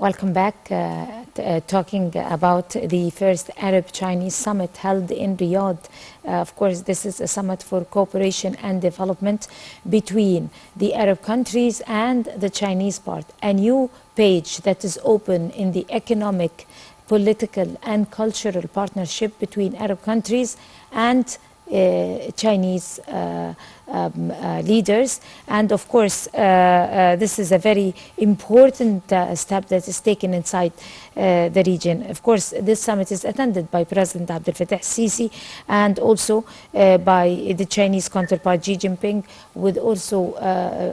Welcome back. Talking about the first Arab-Chinese summit held in Riyadh. Of course, this is a summit for cooperation and development between the Arab countries and the Chinese part. A new page that is open in the economic, political, and cultural partnership between Arab countries and Chinese leaders. And of course, this is a very important step that is taken inside the region. Of course, this summit is attended by President Abdel Fattah Sisi and also by the Chinese counterpart Xi Jinping, with also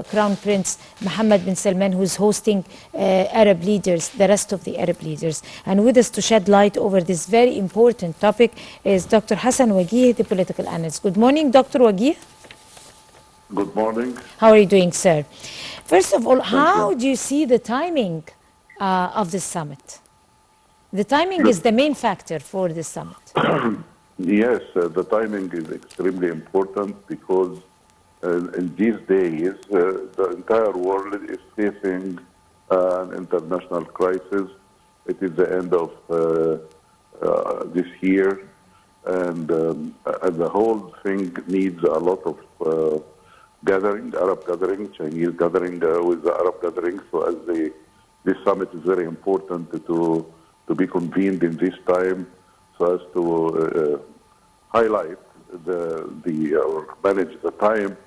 Crown Prince Mohammed bin Salman, who is hosting Arab leaders, the rest of the Arab leaders. And with us to shed light over this very important topic is Dr. Hassan Wageeh, the political analyst. Good morning, Dr. Wageeh. Good morning. How are you doing, sir? First of all, how do you see the timing of this summit? The timing is the main factor for this summit. Yes, the timing is extremely important because in these days, the entire world is facing an international crisis. It is the end of this year, and the whole thing needs a lot of gathering, Arab gathering, Chinese gathering with the Arab gathering. So as this summit is very important to be convened in this time, so as to highlight or manage the time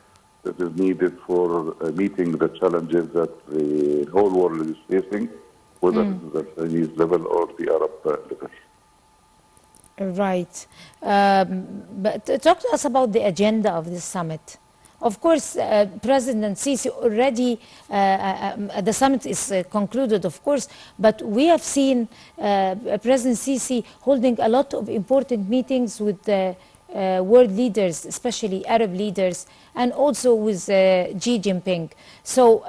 that is needed for meeting the challenges that the whole world is facing, whether it's the Chinese level or the Arab level. Right. But talk to us about the agenda of this summit. Of course, President Sisi already, the summit is concluded, of course, but we have seen President Sisi holding a lot of important meetings with world leaders, especially Arab leaders, and also with Xi Jinping. So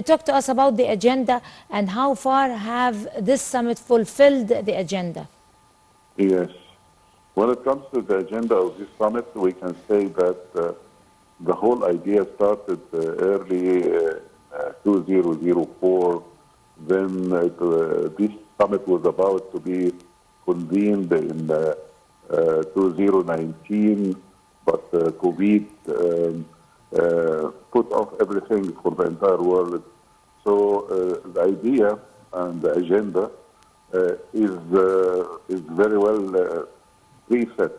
talk to us about the agenda and how far have this summit fulfilled the agenda? Yes. When it comes to the agenda of this summit, we can say that the whole idea started early 2004. Then this summit was about to be convened in 2019, but COVID put off everything for the entire world. So the idea and the agenda is very well preset.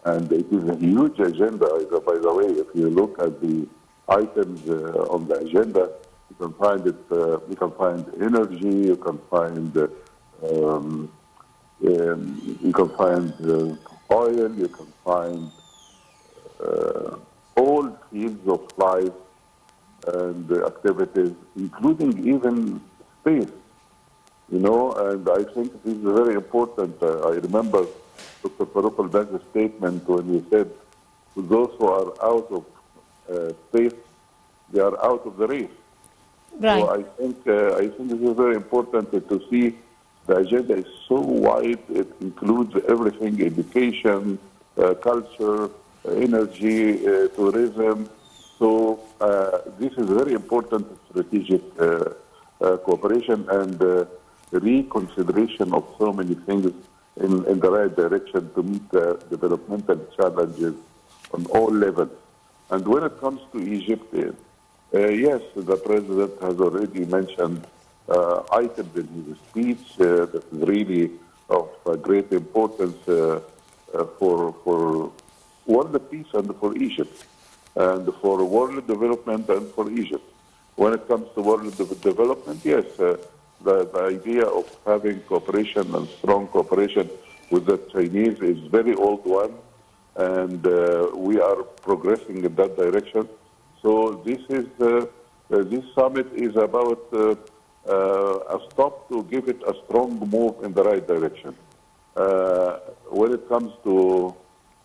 And it is a huge agenda, by the way. If you look at the items on the agenda, you can find it. You can find energy. You can find oil. You can find all fields of life and activities, including even space. You know, and I think this is very important. I remember Dr. Farouk al-Baz's statement when he said, those who are out of space, they are out of the race. Right. So I think this is very important to see the agenda is so wide. It includes everything: education, culture, energy, tourism. So this is very important strategic cooperation and reconsideration of so many things in the right direction to meet the developmental challenges on all levels. And when it comes to Egypt, yes, the president has already mentioned items in his speech that is really of great importance for world peace and for Egypt, and for world development and for Egypt. When it comes to world development, yes, the idea of having cooperation and strong cooperation with the Chinese is very old one, and we are progressing in that direction. So this summit is about a stop to give it a strong move in the right direction. When it comes to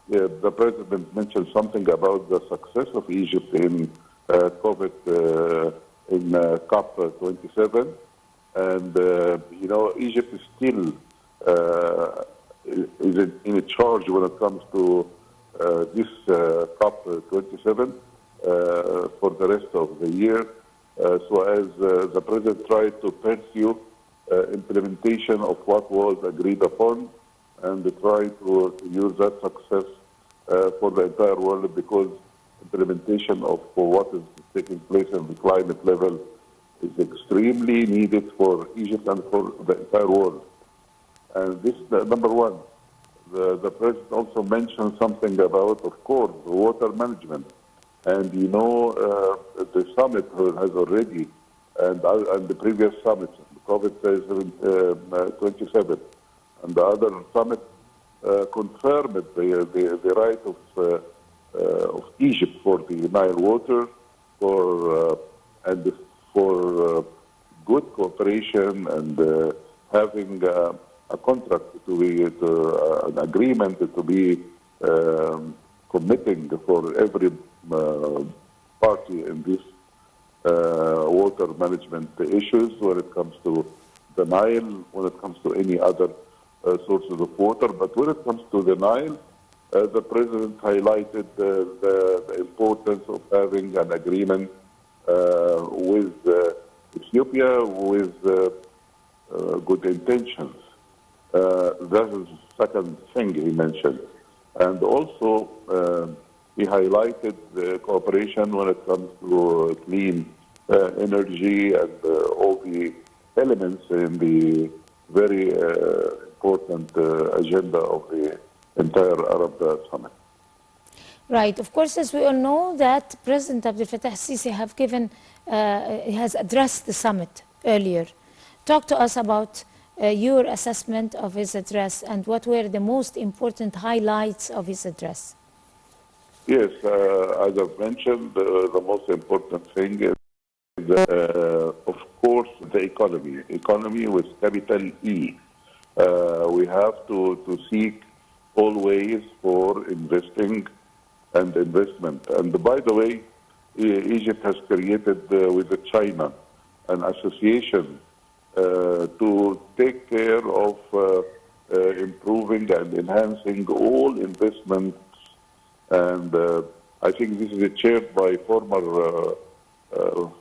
the president mentioned something about the success of Egypt in COVID in COP27. And, you know, Egypt is still is in charge when it comes to this COP27 for the rest of the year. so as the President tried to pursue implementation of what was agreed upon and try to use that success for the entire world, because implementation of what is taking place in the climate level is extremely needed for Egypt and for the entire world. And this, number one. The President also mentioned something about, of course, water management. And you know, the summit has already, and the previous summit, COVID-27, and the other summit confirmed the right of Egypt for the Nile water, and for good cooperation and having a contract to be an agreement to be committing for every party in this water management issues when it comes to the Nile, when it comes to any other sources of water. But when it comes to the Nile, the President highlighted the importance of having an agreement with Ethiopia with good intentions. That is the second thing he mentioned. And also, he highlighted the cooperation when it comes to clean energy and all the elements in the very important agenda of the entire Arab Summit. Right. Of course, as we all know, that President Abdel Fattah Sisi has addressed the summit earlier. Talk to us about your assessment of his address and what were the most important highlights of his address. Yes, as I've mentioned, the most important thing is, of course, the economy with capital E. We have to seek all ways for investing and investment. And by the way, Egypt has created with China an association to take care of improving and enhancing all investments. And I think this is chaired by former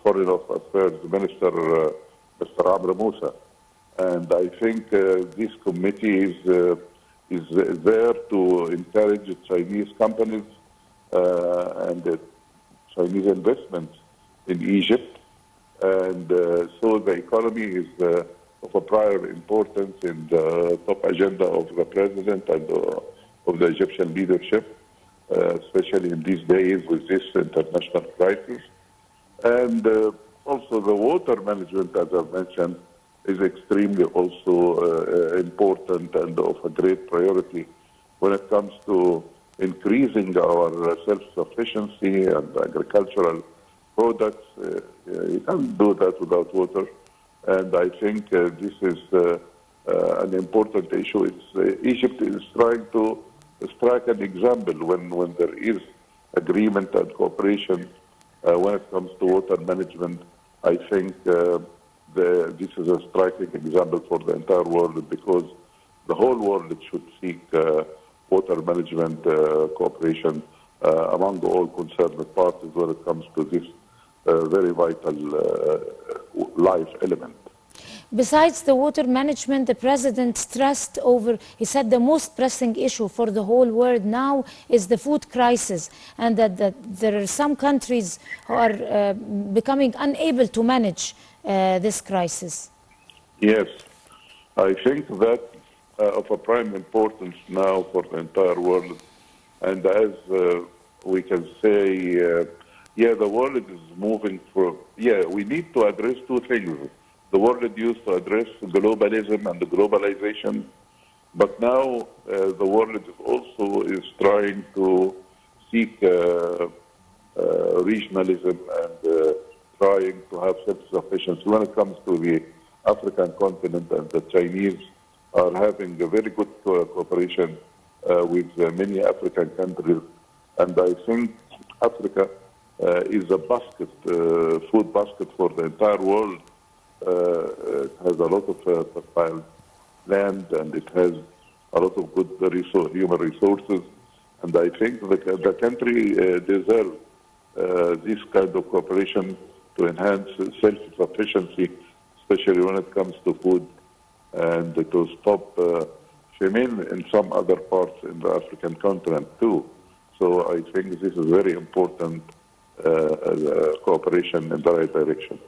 Foreign Affairs Minister Mr. Amr Moussa. And I think this committee is there to encourage Chinese companies and Chinese investments in Egypt. And so the economy is of a prior importance in the top agenda of the President and of the Egyptian leadership, especially in these days with this international crisis. And also the water management, as I've mentioned, is extremely also important and of a great priority when it comes to increasing our self-sufficiency and agricultural products. You can't do that without water. And I think this is an important issue. Egypt is trying to strike an example when there is agreement and cooperation when it comes to water management. I think this is a striking example for the entire world, because the whole world should seek water management cooperation among all concerned parties when it comes to this very vital life element. Besides the water management, the President stressed he said the most pressing issue for the whole world now is the food crisis, and that there are some countries who are becoming unable to manage this crisis. Yes, I think that of a prime importance now for the entire world. And as we can say, the world is moving we need to address two things. The world used to address globalism and globalization, but now the world is trying to seek regionalism and trying to have self-sufficiency. When it comes to the African continent, and the Chinese are having a very good cooperation with many African countries, and I think Africa is a food basket for the entire world. It has a lot of fertile land, and it has a lot of good human resources. And I think the country deserves this kind of cooperation to enhance self-sufficiency, especially when it comes to food, and to stop famine in some other parts in the African continent too. So I think this is very important cooperation in the right direction.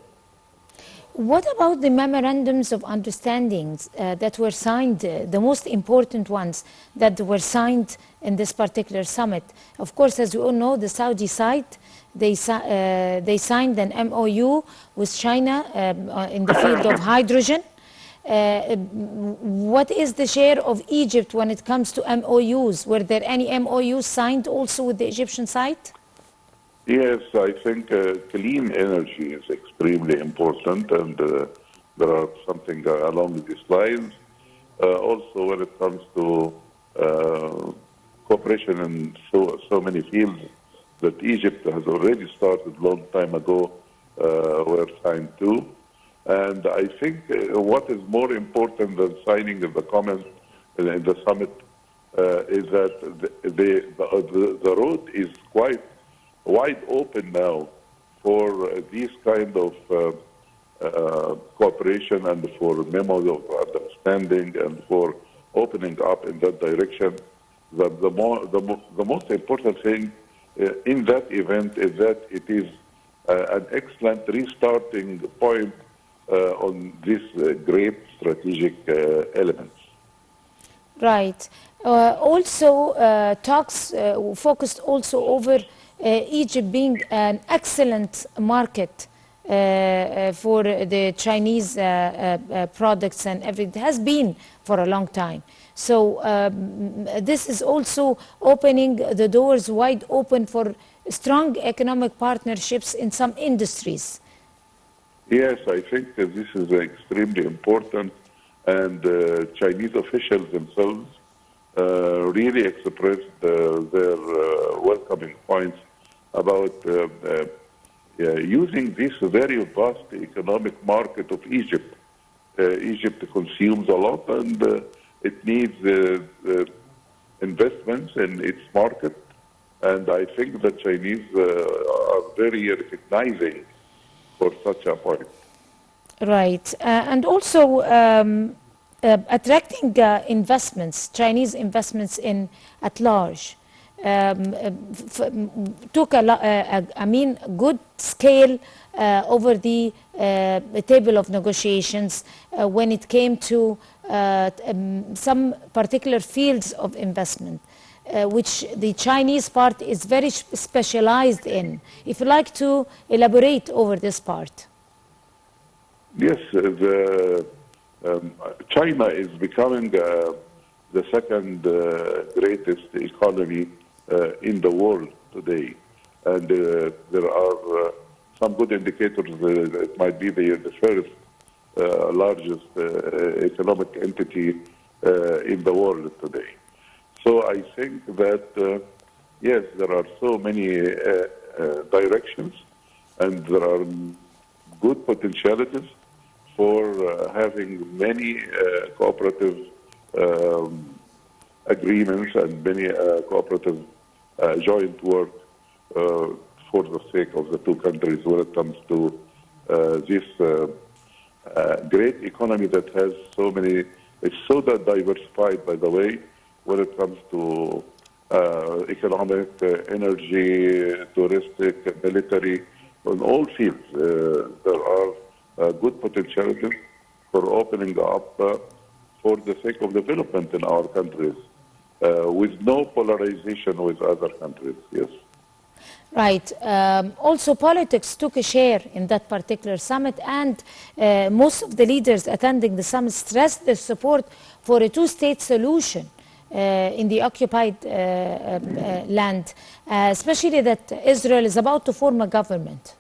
What about the memorandums of understandings that were signed, the most important ones that were signed in this particular summit? Of course, as we all know, the Saudi side, they signed an MOU with China in the field of hydrogen. What is the share of Egypt when it comes to MOUs? Were there any MOUs signed also with the Egyptian side? Yes, I think clean energy is extremely important, and there are something along these lines. Also, when it comes to cooperation in so many fields that Egypt has already started long time ago, were signed too. And I think what is more important than signing of the comments in the summit is that the road is quite wide open now for these kind of cooperation and for memos of understanding and for opening up in that direction. The most important thing in that event is that it is an excellent restarting point on these great strategic elements. Right. Also, talks focused also over Egypt being an excellent market for the Chinese products and everything. It has been for a long time. So this is also opening the doors wide open for strong economic partnerships in some industries. Yes, I think this is extremely important, and Chinese officials themselves really expressed their welcoming points about using this very vast economic market of Egypt. Egypt consumes a lot, and it needs investments in its market, and I think the Chinese are very recognizing for such a point. Right. And also attracting investments, Chinese investments in at large. Took good scale over the table of negotiations when it came to some particular fields of investment, which the Chinese part is very specialized in. If you'd like to elaborate over this part. Yes, China is becoming the second greatest economy in the world today, and there are some good indicators that it might be the first largest economic entity in the world today. So I think that yes, there are so many directions, and there are good potentialities for having many cooperative agreements and many cooperative joint work for the sake of the two countries when it comes to this great economy that has so many, it's so that diversified, by the way, when it comes to economic, energy, touristic, military, on all fields. There are good potentialities for opening up for the sake of development in our countries, with no polarization with other countries, yes. Right. Also, politics took a share in that particular summit, and most of the leaders attending the summit stressed their support for a two-state solution in the occupied land, especially that Israel is about to form a government.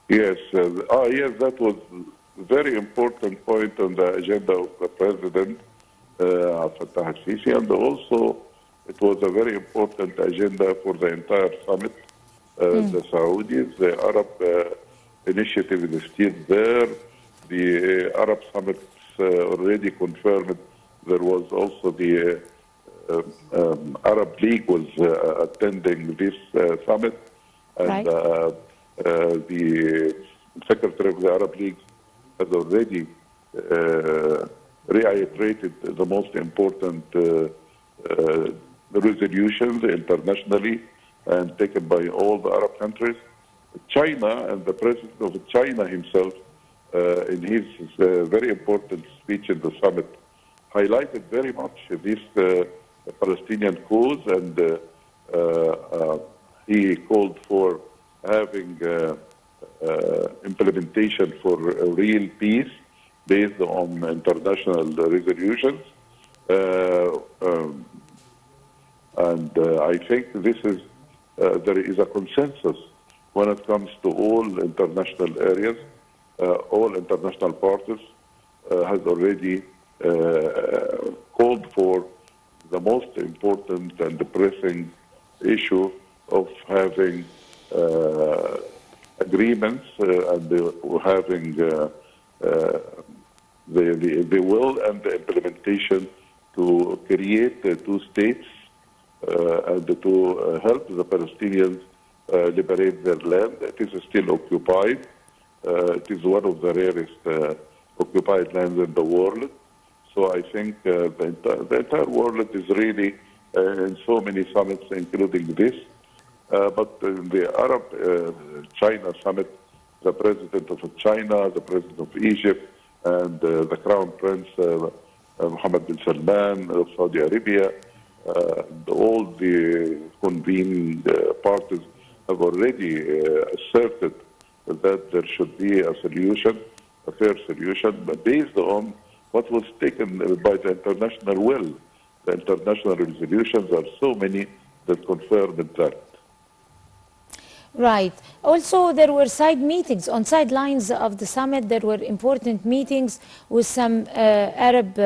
Yes, yes, that was a very important point on the agenda of the President, Fattah al-Sisi, and also it was a very important agenda for the entire summit. The Saudis, the Arab initiative is still there. The Arab summits already confirmed. There was also the Arab League was attending this summit, and right. The Secretary of the Arab League has already reiterated the most important resolutions internationally and taken by all the Arab countries. China and the President of China himself, in his very important speech in the summit, highlighted very much this Palestinian cause, and he called for having implementation for a real peace based on international resolutions. I think this is there is a consensus when it comes to all international areas, all international parties has already called for the most important and the pressing issue of having agreements and having the will and the implementation to create two states and to help the Palestinians liberate their land. It is still occupied. It is one of the rarest occupied lands in the world. So I think the entire world is really in so many summits, including this. But in the Arab-China summit, the President of China, the President of Egypt, and the Crown Prince Mohammed bin Salman of Saudi Arabia, all the convened parties have already asserted that there should be a solution, a fair solution, but based on what was taken by the international will. The international resolutions are so many that confirm that. Right. Also, there were side meetings on sidelines of the summit. There were important meetings with some Arab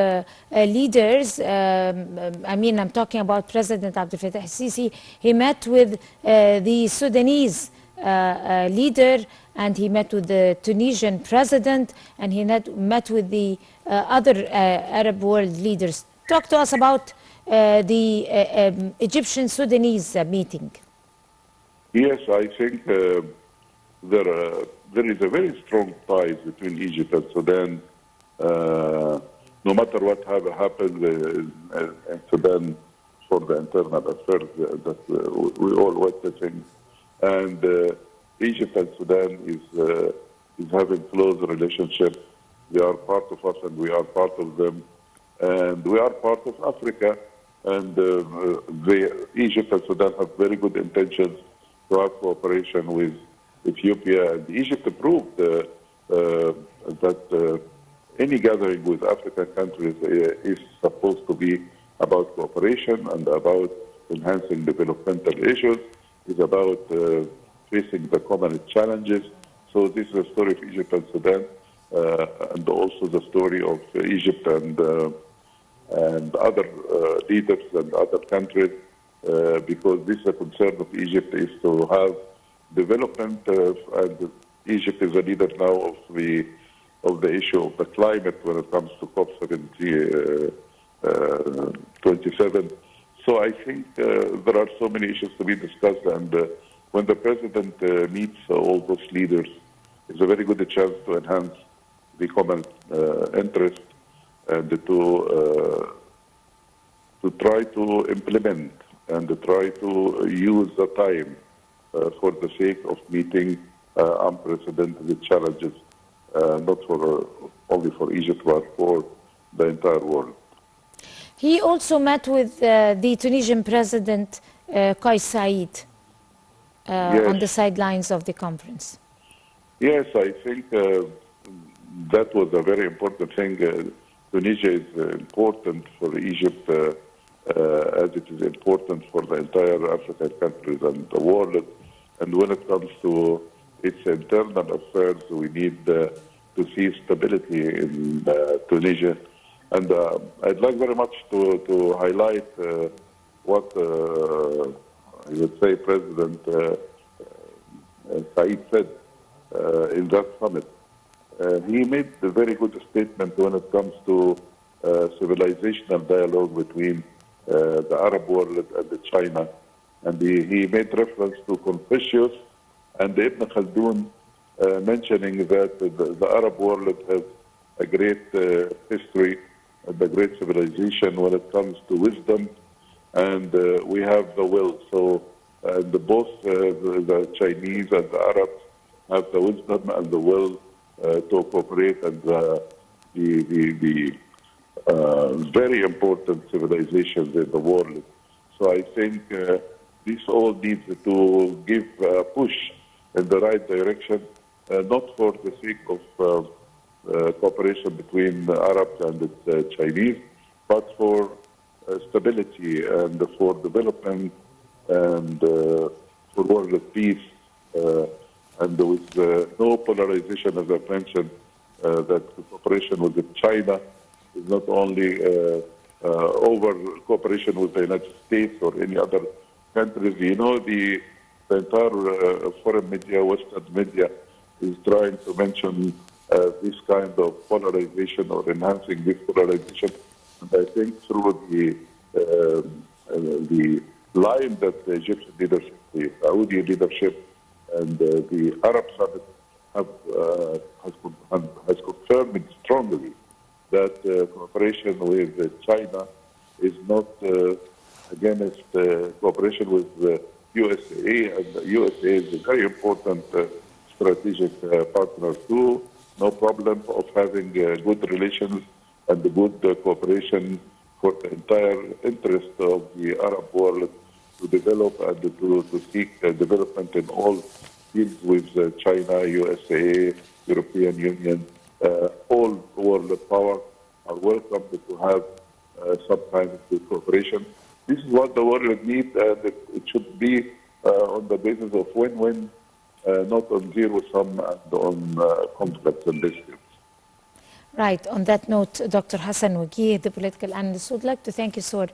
leaders. I mean, I'm talking about President Abdel Fattah al-Sisi. He met with the Sudanese leader, and he met with the Tunisian president, and he met with the other Arab world leaders. Talk to us about the Egyptian-Sudanese meeting. Yes, I think there is a very strong ties between Egypt and Sudan. No matter what happened in Sudan for the internal affairs that we all witnessing, and Egypt and Sudan is having close relationship. They are part of us, and we are part of them, and we are part of Africa. And Egypt and Sudan have very good intentions to have cooperation with Ethiopia, and Egypt proved that any gathering with African countries is supposed to be about cooperation and about enhancing developmental issues, is about facing the common challenges. So this is the story of Egypt and Sudan, and also the story of Egypt and other leaders and other countries. Because this is a concern of Egypt is to have development, and Egypt is a leader now of the issue of the climate when it comes to COP27. So I think there are so many issues to be discussed, and when the president meets all those leaders, it's a very good chance to enhance the common interest and to try to implement and try to use the time for the sake of meeting unprecedented challenges, not only for Egypt, but for the entire world. He also met with the Tunisian President Kais Saied Yes. on the sidelines of the conference. Yes, I think that was a very important thing. Tunisia is important for Egypt, as it is important for the entire African countries and the world. And when it comes to its internal affairs, we need to see stability in Tunisia. And I'd like very much to highlight what I would say President Said said in that summit. He made a very good statement when it comes to civilizational dialogue between the Arab world and China. And he made reference to Confucius And Ibn Khaldun mentioning that the Arab world has a great history, the great civilization when it comes to wisdom, and we have the will. So both the Chinese and the Arabs have the wisdom and the will to cooperate, and the very important civilizations in the world. So I think this all needs to give a push in the right direction, not for the sake of cooperation between the Arabs and the Chinese, but for stability and for development and for world peace, and with no polarization, as I mentioned, that the cooperation with China is not only over cooperation with the United States or any other countries. You know, the entire foreign media, Western media, is trying to mention this kind of polarization or enhancing this polarization. And I think through the line that the Egyptian leadership, the Saudi leadership, and the Arab summit has confirmed strongly that cooperation with China is not against cooperation with the USA, and the USA is a very important strategic partner too. No problem of having good relations and good cooperation for the entire interest of the Arab world to develop and to seek development in all fields with China, USA, European Union, all world power are welcome to have some kind of cooperation. This is what the world needs, and it should be on the basis of win-win, not on zero-sum and on conflicts and disputes. Right. On that note, Dr. Hassan Wageeh, the political analyst, would like to thank you for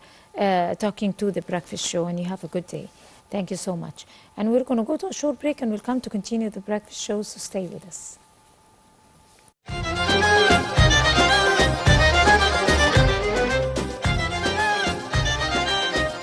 talking to the Breakfast Show, and you have a good day. Thank you so much. And we're going to go to a short break, and we'll come to continue the Breakfast Show, so stay with us.